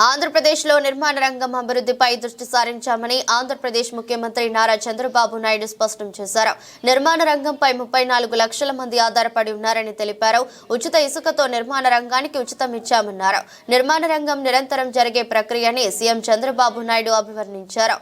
ఆంధ్రప్రదేశ్లో నిర్మాణ రంగం అభివృద్ధిపై దృష్టి సారించామని ఆంధ్రప్రదేశ్ ముఖ్యమంత్రి నారా చంద్రబాబు నాయుడు స్పష్టం చేశారు. నిర్మాణ రంగంపై 34 లక్షల మంది ఆధారపడి ఉన్నారని తెలిపారు. ఉచిత ఇసుకతో నిర్మాణ రంగానికి ఉచితం ఇచ్చామన్నారు. నిర్మాణ రంగం నిరంతరం జరిగే ప్రక్రియని సీఎం చంద్రబాబు నాయుడు అభివర్ణించారు.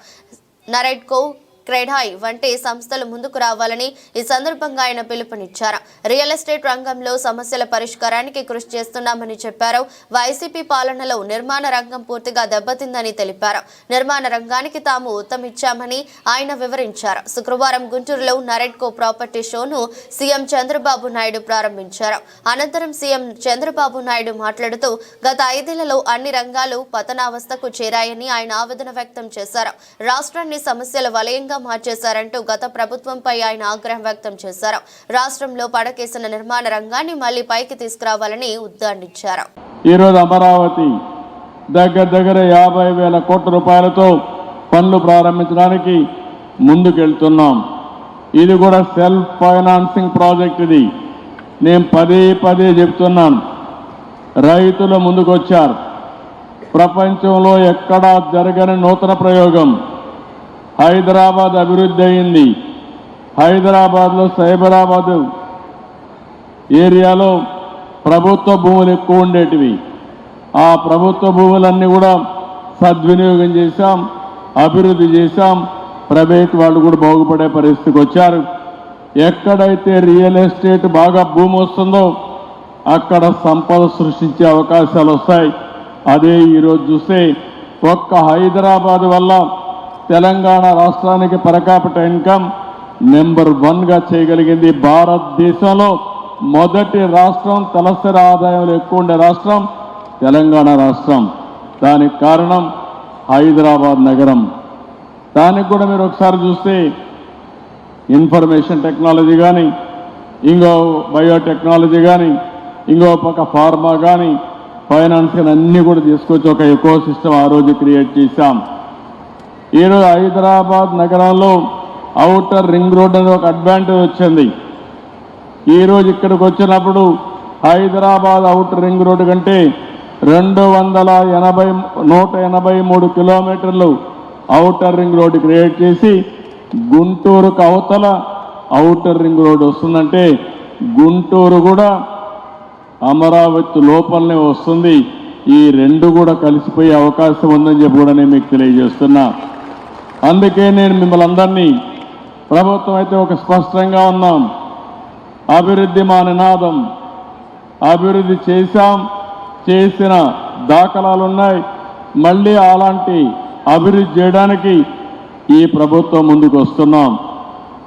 నరెడ్కో, క్రెడాయ్ వంటి సంస్థలు ముందుకు రావాలని ఈ సందర్భంగా ఆయన పిలుపునిచ్చారు. రియల్ ఎస్టేట్ రంగంలో సమస్యల పరిష్కారానికి కృషి చేస్తున్నామని చెప్పారు. వైసీపీ పాలనలో నిర్మాణ రంగం పూర్తిగా దెబ్బతిందని తెలిపారు. నిర్మాణ రంగానికి తాము ఊతమిచ్చామని ఆయన వివరించారు. శుక్రవారం గుంటూరులో నరెడ్కో ప్రాపర్టీ షోను సీఎం చంద్రబాబు నాయుడు ప్రారంభించారు. అనంతరం సీఎం చంద్రబాబు నాయుడు మాట్లాడుతూ గత 5 ఏళ్లలో అన్ని రంగాలు పతనావస్థకు చేరాయని ఆయన ఆవేదన వ్యక్తం చేశారు. రాష్ట్రాన్ని సమస్యల వలయంగా మార్చేశారంటూ గత ప్రభుత్వంపై ఆయన ఆగ్రహం వ్యక్తం చేశారు. రాష్ట్రంలో పడకేసిన నిర్మాణ రంగాన్ని మళ్లీ పైకి తీసుకురావాలని ఉద్ఘాటించారు. ఈ రోజు అమరావతి దగ్గర 50,000 కోట్ల రూపాయలతో పనులు ప్రారంభించడానికి ముందుకెళ్తున్నాం. ఇది కూడా సెల్ఫ్ ఫైనాన్సింగ్ ప్రాజెక్ట్. ఇది నేను పదే చెప్తున్నాను. రైతులు ముందుకొచ్చారు. ప్రపంచంలో ఎక్కడా జరగని నూతన ప్రయోగం. హైదరాబాద్ అభివృద్ధి అయింది. హైదరాబాద్లో సైబరాబాద్ ఏరియాలో ప్రభుత్వ భూములు ఎక్కువ ఉండేటివి. ఆ ప్రభుత్వ భూములన్నీ కూడా సద్వినియోగం చేశాం, అభివృద్ధి చేశాం. ప్రైవేట్ వాళ్ళు కూడా బాగుపడే పరిస్థితికి వచ్చారు. ఎక్కడైతే రియల్ ఎస్టేట్ బాగా భూమి వస్తుందో అక్కడ సంపద సృష్టించే అవకాశాలు వస్తాయి. అదే ఈరోజు చూస్తే ఒక్క హైదరాబాద్ వల్ల తెలంగాణ రాష్ట్రానికి పర్ క్యాపిటల్ ఇన్కమ్ నెంబర్ 1గా చేయగలిగింది. భారతదేశంలో మొదటి రాష్ట్రం, తలసరి ఆదాయంలో ఎక్కువ ఉండే రాష్ట్రం తెలంగాణ రాష్ట్రం. దానికి కారణం హైదరాబాద్ నగరం. దానికి కూడా మీరు ఒకసారి చూస్తే ఇన్ఫర్మేషన్ టెక్నాలజీ కానీ, ఇంకో బయోటెక్నాలజీ కానీ, ఇంకో పక్క ఫార్మా కానీ, ఫైనాన్స్ కానీ అన్నీ కూడా తీసుకొచ్చి ఒక ఎకో సిస్టమ్ ఆ రోజు క్రియేట్ చేశాం. ఈరోజు హైదరాబాద్ నగరంలో ఔటర్ రింగ్ రోడ్ అనే ఒక అడ్వాంటేజ్ వచ్చింది. ఈరోజు ఇక్కడికి వచ్చినప్పుడు హైదరాబాద్ ఔటర్ రింగ్ రోడ్ కంటే 183 కిలోమీటర్లు ఔటర్ రింగ్ రోడ్ క్రియేట్ చేసి గుంటూరుకు అవతల ఔటర్ రింగ్ రోడ్ వస్తుందంటే గుంటూరు కూడా అమరావతి లోపలనే వస్తుంది. ఈ రెండు కూడా కలిసిపోయే అవకాశం ఉందని చెప్పి కూడా నేను మీకు తెలియజేస్తున్నా. అందుకే నేను మిమ్మల్ని అందరినీ, ప్రభుత్వం అయితే ఒక స్పష్టంగా ఉన్నాం. అభివృద్ధి మా నినాదం. అభివృద్ధి చేశాం, చేసిన దాఖలాలు ఉన్నాయి. మళ్ళీ అలాంటి అభివృద్ధి చేయడానికి ఈ ప్రభుత్వం ముందుకు వస్తున్నాం.